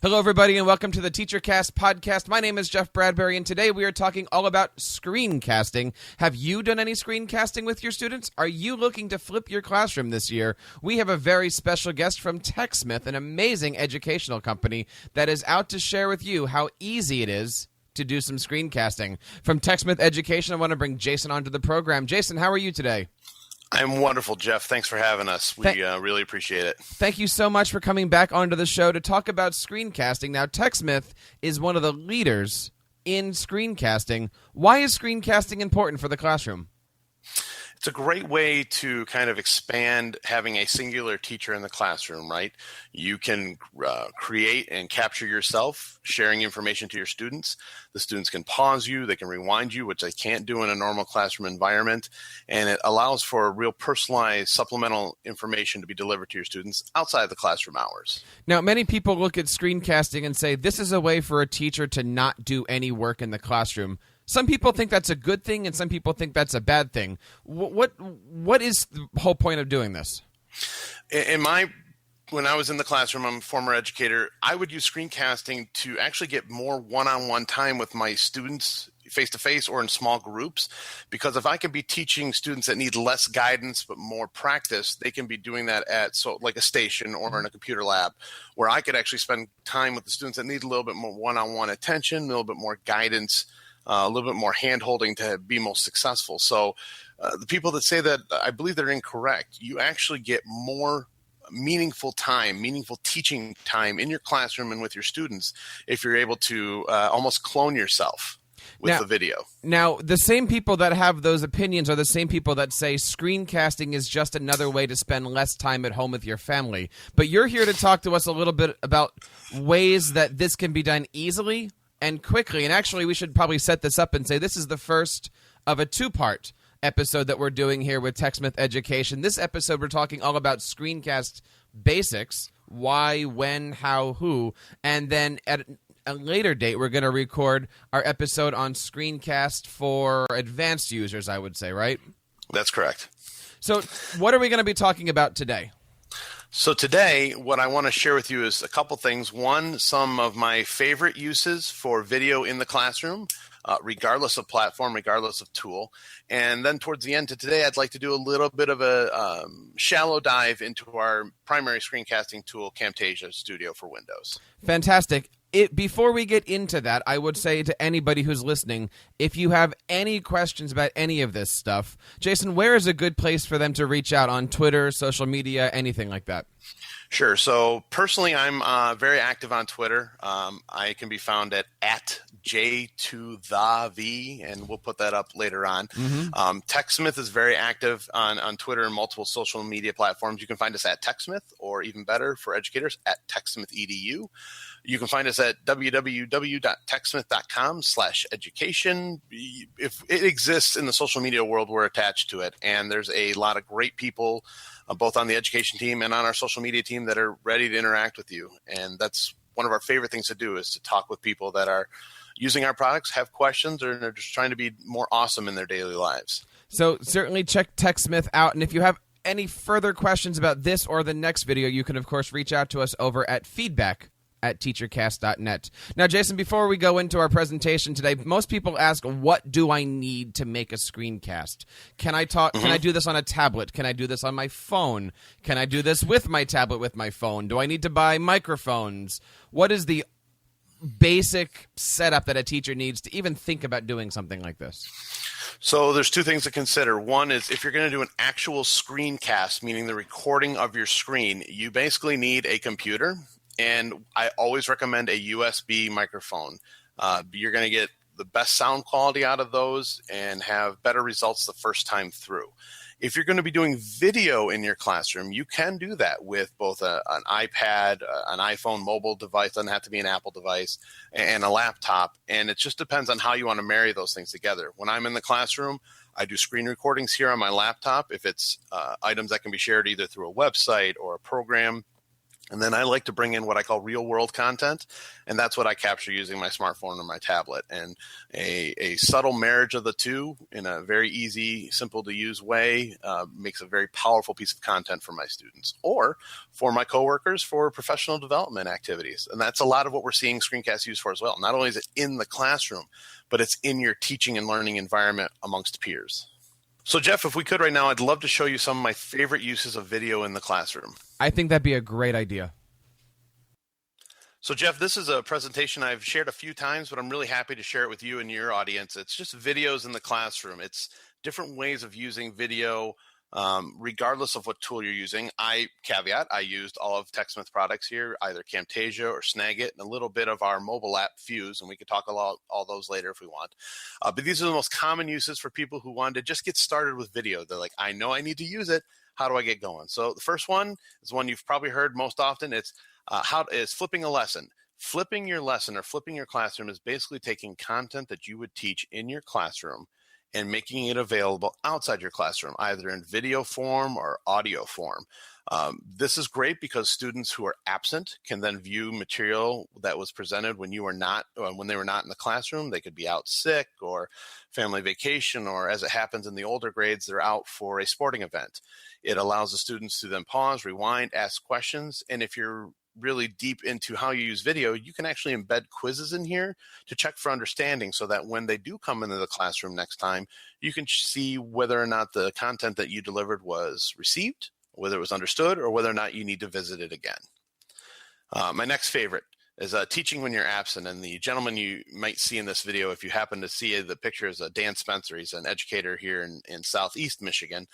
Hello, everybody, and welcome to the TeacherCast podcast. My name is Jeff Bradbury, and today we are talking all about screencasting. Have you done any screencasting with your students? Are you looking to flip your classroom this year? We have a very special guest from Techsmith, an amazing educational company that is out to share with you how easy it is to do some screencasting. From Techsmith Education, I want to bring Jason onto the program. Jason, how are you today? I'm wonderful, Jeff. Thanks for having us. We really appreciate it. Thank you so much for coming back onto the show to talk about screencasting. Now, Techsmith is one of the leaders in screencasting. Why is screencasting important for the classroom? It's a great way to kind of expand having a singular teacher in the classroom, right? You can create and capture yourself, sharing information to your students. The students can pause you, they can rewind you, which they can't do in a normal classroom environment. And it allows for real personalized supplemental information to be delivered to your students outside the classroom hours. Now, many people look at screencasting and say, this is a way for a teacher to not do any work in the classroom. Some people think that's a good thing, and some people think that's a bad thing. What is the whole point of doing this? When I was in the classroom, I'm a former educator, I would use screencasting to actually get more one-on-one time with my students face-to-face or in small groups, because if I can be teaching students that need less guidance but more practice, they can be doing that at like a station or in a computer lab, where I could actually spend time with the students that need a little bit more one-on-one attention, a little bit more guidance, a little bit more hand-holding to be most successful. So the people that say that, I believe they're incorrect. You actually get more meaningful time, meaningful teaching time in your classroom and with your students if you're able to almost clone yourself with the video. Now, the same people that have those opinions are the same people that say screencasting is just another way to spend less time at home with your family. But you're here to talk to us a little bit about ways that this can be done easily and quickly. And actually, we should probably set this up and say this is the first of a two-part episode that we're doing here with Techsmith Education. This episode, we're talking all about screencast basics, why, when, how, who, and then at a later date, we're going to record our episode on screencast for advanced users, I would say, right? That's correct. So what are we going to be talking about today? So today, what I want to share with you is a couple things. One, some of my favorite uses for video in the classroom, regardless of platform, regardless of tool. And then towards the end of today, I'd like to do a little bit of a shallow dive into our primary screencasting tool, Camtasia Studio for Windows. Fantastic. Before we get into that, I would say to anybody who's listening, if you have any questions about any of this stuff, Jason, where is a good place for them to reach out on Twitter, social media, anything like that? Sure. So personally, I'm very active on Twitter. I can be found at J2TheV, and we'll put that up later on. Mm-hmm. Techsmith is very active on Twitter and multiple social media platforms. You can find us at Techsmith, or even better for educators, at Techsmith EDU. You can find us at www.techsmith.com/education. If it exists in the social media world, we're attached to it. And there's a lot of great people, both on the education team and on our social media team, that are ready to interact with you. And that's one of our favorite things to do, is to talk with people that are using our products, have questions, or they're just trying to be more awesome in their daily lives. So certainly check Techsmith out. And if you have any further questions about this or the next video, you can, of course, reach out to us over at feedback@teachercast.net. Now, Jason, before we go into our presentation today, most people ask, what do I need to make a screencast? Can I talk? Mm-hmm. Can I do this on a tablet? Can I do this on my phone? Can I do this with my tablet, with my phone? Do I need to buy microphones? What is the basic setup that a teacher needs to even think about doing something like this? So there's two things to consider. One is, if you're going to do an actual screencast, meaning the recording of your screen, you basically need a computer. And I always recommend a USB microphone. You're going to get the best sound quality out of those and have better results the first time through. If you're going to be doing video in your classroom, you can do that with both an iPad, an iPhone mobile device, doesn't have to be an Apple device, and a laptop. And it just depends on how you want to marry those things together. When I'm in the classroom, I do screen recordings here on my laptop. If it's items that can be shared either through a website or a program, And then I like to bring in what I call real world content. And that's what I capture using my smartphone or my tablet. And a subtle marriage of the two in a very easy, simple to use way makes a very powerful piece of content for my students or for my coworkers for professional development activities. And that's a lot of what we're seeing screencasts used for as well. Not only is it in the classroom, but it's in your teaching and learning environment amongst peers. So Jeff, if we could right now, I'd love to show you some of my favorite uses of video in the classroom. I think that'd be a great idea. So Jeff, this is a presentation I've shared a few times, but I'm really happy to share it with you and your audience. It's just videos in the classroom. It's different ways of using video, regardless of what tool you're using. I used all of Techsmith products here, either Camtasia or Snagit, and a little bit of our mobile app Fuse, and we could talk about all those later if we want. But these are the most common uses for people who want to just get started with video. They're like, I know I need to use it. How do I get going? So the first one is one you've probably heard most often. It's how is flipping a lesson. Flipping your lesson or flipping your classroom is basically taking content that you would teach in your classroom and making it available outside your classroom, either in video form or audio form. This is great because students who are absent can then view material that was presented when you were not, when they were not in the classroom. They could be out sick or family vacation, or as it happens in the older grades, they're out for a sporting event. It allows the students to then pause, rewind, ask questions, and if you're really deep into how you use video, you can actually embed quizzes in here to check for understanding so that when they do come into the classroom next time, you can see whether or not the content that you delivered was received, whether it was understood, or whether or not you need to visit it again. My next favorite is teaching when you're absent. And the gentleman you might see in this video, if you happen to see the picture, is Dan Spencer. He's an educator here in Southeast Michigan.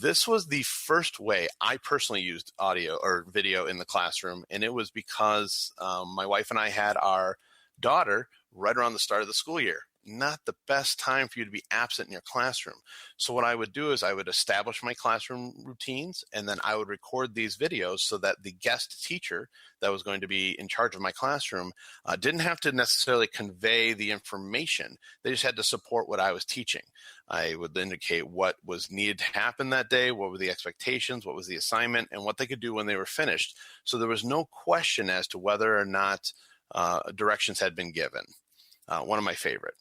This was the first way I personally used audio or video in the classroom, and it was because my wife and I had our daughter right around the start of the school year. Not the best time for you to be absent in your classroom. So what I would do is I would establish my classroom routines, and then I would record these videos so that the guest teacher that was going to be in charge of my classroom didn't have to necessarily convey the information. They just had to support what I was teaching. I would indicate what was needed to happen that day, what were the expectations, what was the assignment, and what they could do when they were finished. So there was no question as to whether or not directions had been given. One of my favorite.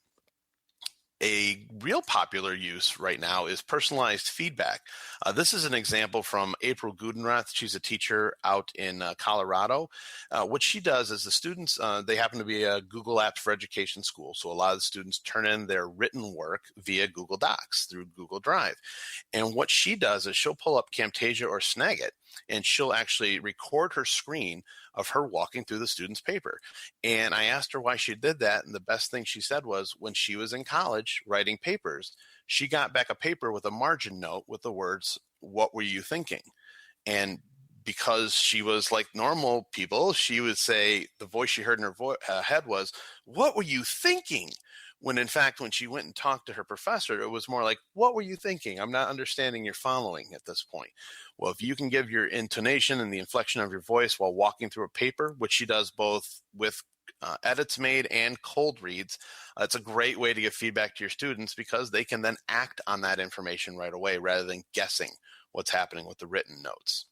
A real popular use right now is personalized feedback. This is an example from April Gudenrath. She's a teacher out in Colorado. What she does is the students, they happen to be a Google Apps for Education school. So a lot of the students turn in their written work via Google Docs through Google Drive. And what she does is she'll pull up Camtasia or Snagit, and she'll actually record her screen of her walking through the student's paper. And I asked her why she did that, and the best thing she said was when she was in college writing papers, she got back a paper with a margin note with the words, "What were you thinking?" And because she was like normal people, she would say the voice she heard in her head was, "What were you thinking?" When in fact, when she went and talked to her professor, it was more like, "What were you thinking? I'm not understanding your following at this point." Well, if you can give your intonation and the inflection of your voice while walking through a paper, which she does both with edits made and cold reads, it's a great way to give feedback to your students because they can then act on that information right away rather than guessing what's happening with the written notes.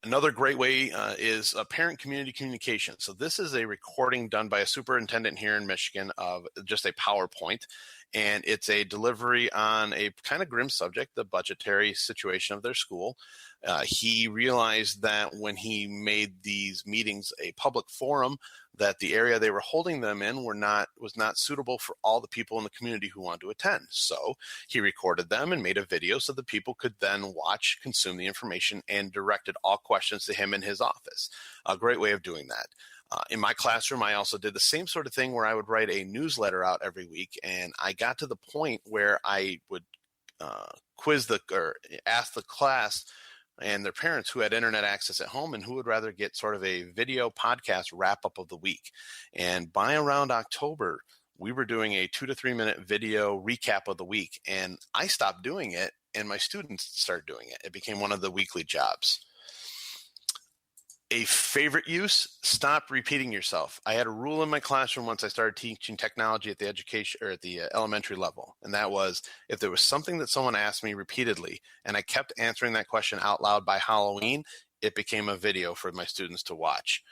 Another great way is parent community communication. So this is a recording done by a superintendent here in Michigan of just a PowerPoint, and it's a delivery on a kind of grim subject, the budgetary situation of their school. He realized that when he made these meetings a public forum, that the area they were holding them in was not suitable for all the people in the community who wanted to attend. So he recorded them and made a video so that people could then watch, consume the information, and directed all questions to him in his office. A great way of doing that. In my classroom, I also did the same sort of thing where I would write a newsletter out every week, and I got to the point where I would ask the class and their parents who had internet access at home and who would rather get sort of a video podcast wrap up of the week. And by around October, we were doing a 2 to 3 minute video recap of the week. And I stopped doing it and my students started doing it. It became one of the weekly jobs. A favorite use, stop repeating yourself. I had a rule in my classroom once I started teaching technology at the education or at the elementary level. And that was if there was something that someone asked me repeatedly and I kept answering that question out loud by Halloween, it became a video for my students to watch.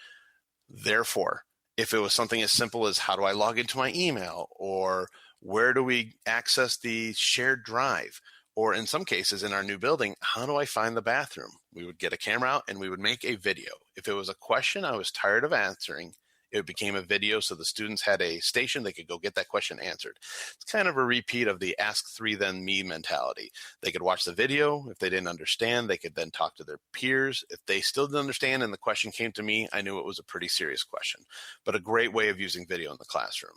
Therefore, if it was something as simple as how do I log into my email, or where do we access the shared drive, or in some cases in our new building, how do I find the bathroom? We would get a camera out and we would make a video. If it was a question I was tired of answering, it became a video so the students had a station they could go get that question answered. It's kind of a repeat of the ask three then me mentality. They could watch the video. If they didn't understand, they could then talk to their peers. If they still didn't understand and the question came to me, I knew it was a pretty serious question, but a great way of using video in the classroom.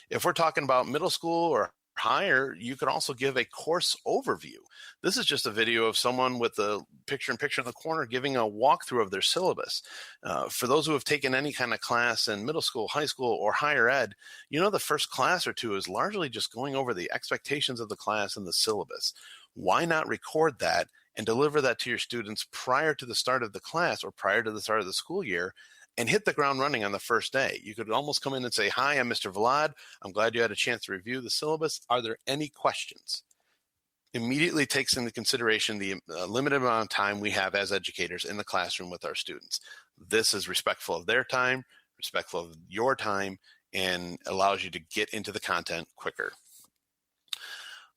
If we're talking about middle school or higher, you could also give a course overview. This is just a video of someone with a picture-in-picture in the corner giving a walkthrough of their syllabus. For those who have taken any kind of class in middle school, high school, or higher ed, you know the first class or two is largely just going over the expectations of the class and the syllabus. Why not record that and deliver that to your students prior to the start of the class or prior to the start of the school year, and hit the ground running on the first day? You could almost come in and say, hi, I'm Mr. Valade. I'm glad you had a chance to review the syllabus. Are there any questions? Immediately takes into consideration the limited amount of time we have as educators in the classroom with our students. This is respectful of their time, respectful of your time, and allows you to get into the content quicker.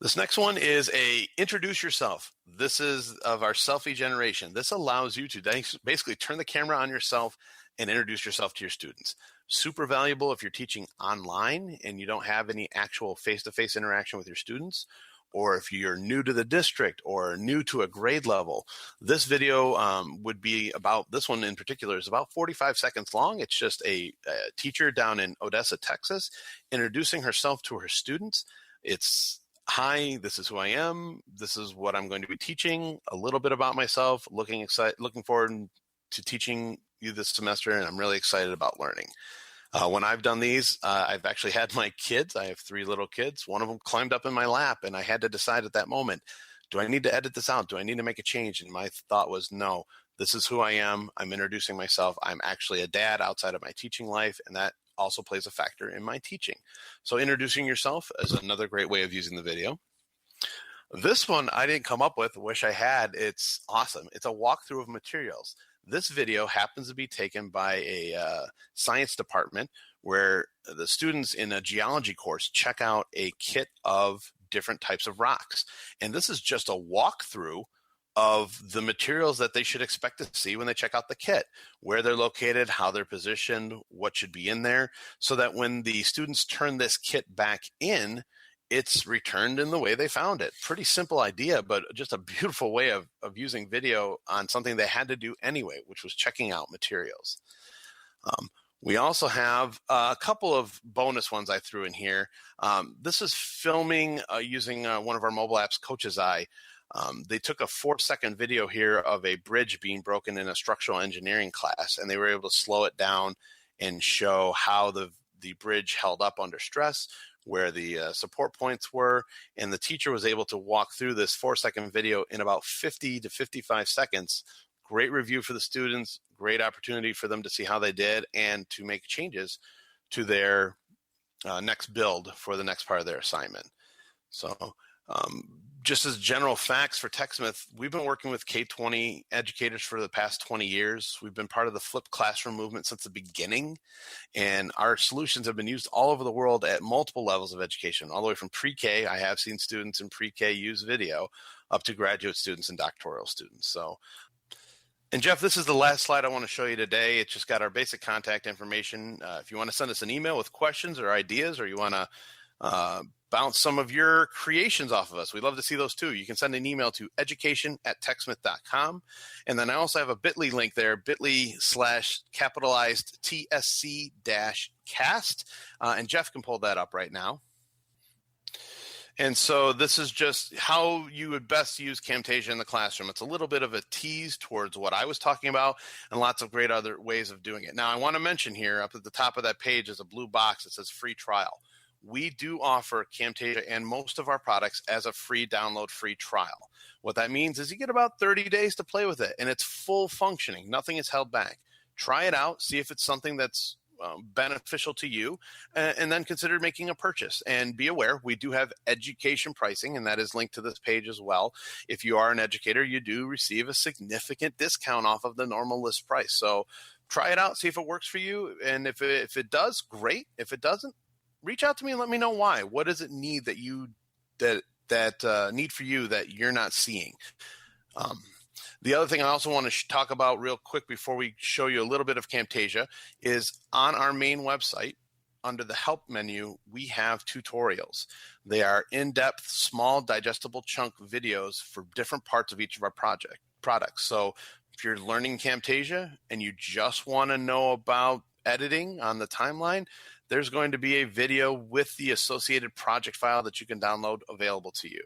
This next one is a introduce yourself. This is of our selfie generation. This allows you to basically turn the camera on yourself and introduce yourself to your students. Super valuable if you're teaching online and you don't have any actual face-to-face interaction with your students, or if you're new to the district or new to a grade level. This video would be about, this one in particular is about 45 seconds long. It's just a teacher down in Odessa, Texas, introducing herself to her students. It's, hi, this is who I am. This is what I'm going to be teaching, a little bit about myself, looking forward to teaching you this semester, and I'm really excited about learning. When I've done these, I've actually had my kids. I have 3 little kids. One of them climbed up in my lap, and I had to decide at that moment, do I need to edit this out? Do I need to make a change? And my thought was, no, this is who I am. I'm introducing myself. I'm actually a dad outside of my teaching life, and that also plays a factor in my teaching. So introducing yourself is another great way of using the video. This one I didn't come up with. Wish I had. It's awesome. It's a walkthrough of materials. This video happens to be taken by a science department where the students in a geology course check out a kit of different types of rocks. And this is just a walkthrough of the materials that they should expect to see when they check out the kit, where they're located, how they're positioned, what should be in there, so that when the students turn this kit back in, it's returned in the way they found it. Pretty simple idea, but just a beautiful way of using video on something they had to do anyway, which was checking out materials. We also have a couple of bonus ones I threw in here. This is filming using one of our mobile apps, Coach's Eye. They took a 4-second video here of a bridge being broken in a structural engineering class, and they were able to slow it down and show how the bridge held up under stress, where the support points were, and the teacher was able to walk through this 4-second video in about 50 to 55 seconds. Great review for the students, great opportunity for them to see how they did and to make changes to their next build for the next part of their assignment. So just as general facts for Techsmith, we've been working with K-20 educators for the past 20 years. We've been part of the flipped classroom movement since the beginning, and our solutions have been used all over the world at multiple levels of education, all the way from pre-K. I have seen students in pre-K use video up to graduate students and doctoral students. So, and Jeff, this is the last slide I want to show you today. It's just got our basic contact information. If you want to send us an email with questions or ideas, or you want to bounce some of your creations off of us, we'd love to see those too. You can send an email to education@techsmith.com. And then I also have a bit.ly link there, bit.ly/capitalized TSC-cast. And Jeff can pull that up right now. And so this is just how you would best use Camtasia in the classroom. It's a little bit of a tease towards what I was talking about and lots of great other ways of doing it. Now, I want to mention here up at the top of that page is a blue box that says free trial. We do offer Camtasia and most of our products as a free download, free trial. What that means is you get about 30 days to play with it, and it's full functioning. Nothing is held back. Try it out. See if it's something that's beneficial to you, and then consider making a purchase. And be aware, we do have education pricing, and that is linked to this page as well. If you are an educator, you do receive a significant discount off of the normal list price. So try it out, see if it works for you. And if it does, great. If it doesn't, reach out to me and let me know why. What does it need that need for you that you're not seeing? The other thing I also want to talk about real quick before we show you a little bit of Camtasia is on our main website, under the help menu, we have tutorials. They are in-depth, small, digestible chunk videos for different parts of each of our products. So if you're learning Camtasia and you just want to know about editing on the timeline, there's going to be a video with the associated project file that you can download available to you.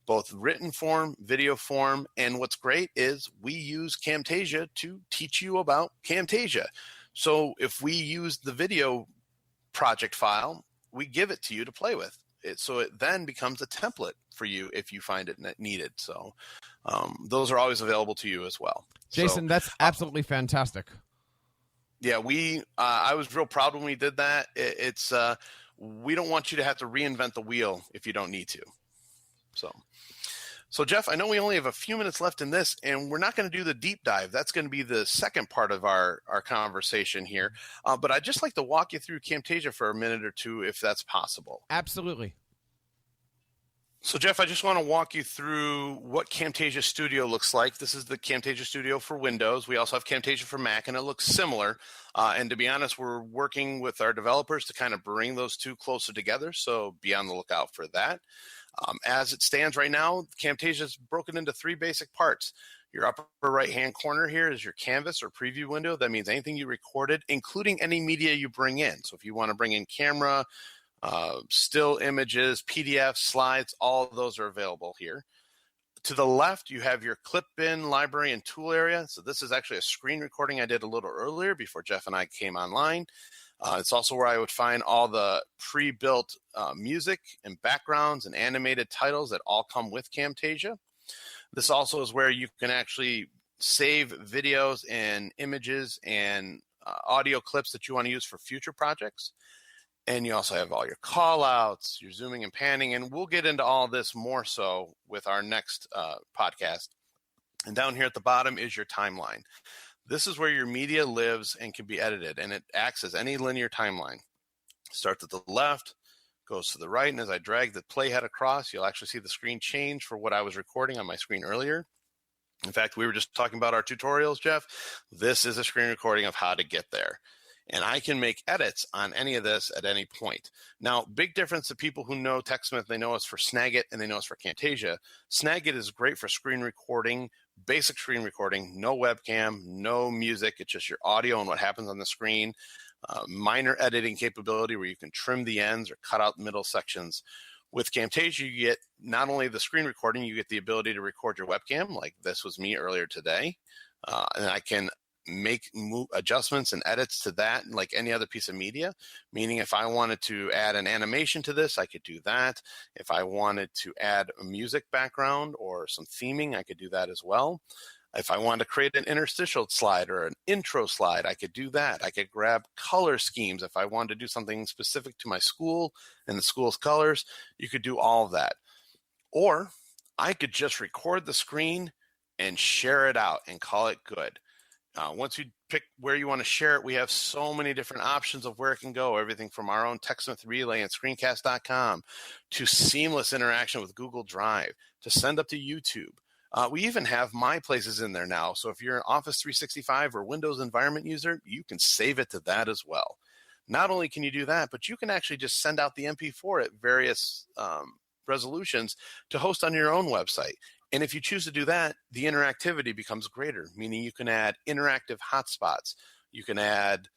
Both written form, video form, and what's great is we use Camtasia to teach you about Camtasia. So if we use the video project file, we give it to you to play with. So it then becomes a template for you if you find it needed. So those are always available to you as well. Jason, that's absolutely fantastic. Yeah, I was real proud when we did that. We don't want you to have to reinvent the wheel if you don't need to. So Jeff, I know we only have a few minutes left in this, and we're not going to do the deep dive. That's going to be the second part of our conversation here. But I'd just like to walk you through Camtasia for a minute or two, if that's possible. Absolutely. So Jeff, I just want to walk you through what Camtasia Studio looks like. This is the Camtasia Studio for Windows. We also have Camtasia for Mac, and it looks similar. And to be honest, we're working with our developers to kind of bring those two closer together. So be on the lookout for that. As it stands right now, Camtasia is broken into three basic parts. Your upper right-hand corner here is your canvas or preview window. That means anything you recorded, including any media you bring in. So if you want to bring in camera, still images, PDFs, slides, all of those are available here. To the left, you have your clip bin, library, and tool area. So this is actually a screen recording I did a little earlier before Jeff and I came online. It's also where I would find all the pre-built music and backgrounds and animated titles that all come with Camtasia. This also is where you can actually save videos and images and audio clips that you want to use for future projects. And you also have all your call outs, your zooming and panning, and we'll get into all this more so with our next podcast. And down here at the bottom is your timeline. This is where your media lives and can be edited, and it acts as any linear timeline. Starts at the left, goes to the right, and as I drag the playhead across, you'll actually see the screen change for what I was recording on my screen earlier. In fact, we were just talking about our tutorials, Jeff. This is a screen recording of how to get there. And I can make edits on any of this at any point. Now, big difference to people who know Techsmith, they know us for Snagit and they know us for Camtasia. Snagit is great for screen recording, basic screen recording, no webcam, no music. It's just your audio and what happens on the screen. Minor editing capability where you can trim the ends or cut out middle sections. With Camtasia, you get not only the screen recording, you get the ability to record your webcam, like this was me earlier today. And I can make adjustments and edits to that like any other piece of media, meaning if I wanted to add an animation to this, I could do that. If I wanted to add a music background or some theming, I could do that as well. If I wanted to create an interstitial slide or an intro slide, I could do that. I could grab color schemes. If I wanted to do something specific to my school and the school's colors, you could do all of that. Or I could just record the screen and share it out and call it good. Once you pick where you want to share it, we have so many different options of where it can go. Everything from our own Techsmith Relay and screencast.com to seamless interaction with Google Drive to send up to YouTube. We even have My Places in there now. So if you're an Office 365 or Windows environment user, you can save it to that as well. Not only can you do that, but you can actually just send out the MP4 at various resolutions to host on your own website. And if you choose to do that, the interactivity becomes greater, meaning you can add interactive hotspots. You can add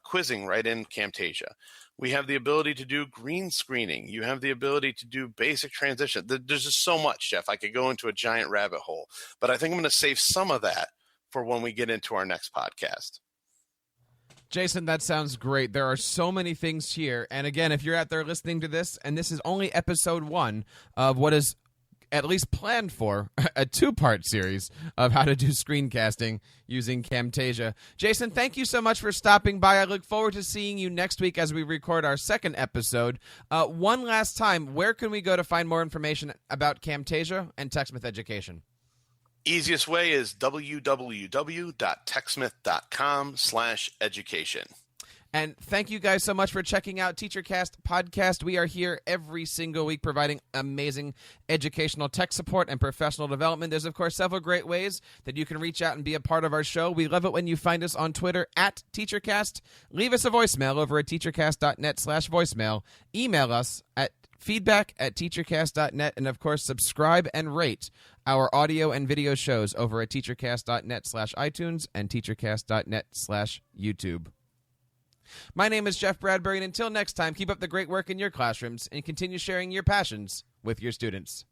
quizzing right in Camtasia. We have the ability to do green screening. You have the ability to do basic transition. There's just so much, Jeff. I could go into a giant rabbit hole, but I think I'm going to save some of that for when we get into our next podcast. Jason, that sounds great. There are so many things here. And again, if you're out there listening to this, and this is only episode 1 of what is at least planned for, a 2-part series of how to do screencasting using Camtasia. Jason, thank you so much for stopping by. I look forward to seeing you next week as we record our second episode. One last time, where can we go to find more information about Camtasia and Techsmith Education? Easiest way is www.techsmith.com/education. And thank you guys so much for checking out TeacherCast podcast. We are here every single week providing amazing educational tech support and professional development. There's, of course, several great ways that you can reach out and be a part of our show. We love it when you find us on Twitter at TeacherCast. Leave us a voicemail over at teachercast.net/voicemail. Email us at feedback@teachercast.net. And, of course, subscribe and rate our audio and video shows over at teachercast.net/iTunes and teachercast.net/YouTube. My name is Jeff Bradbury, and until next time, keep up the great work in your classrooms and continue sharing your passions with your students.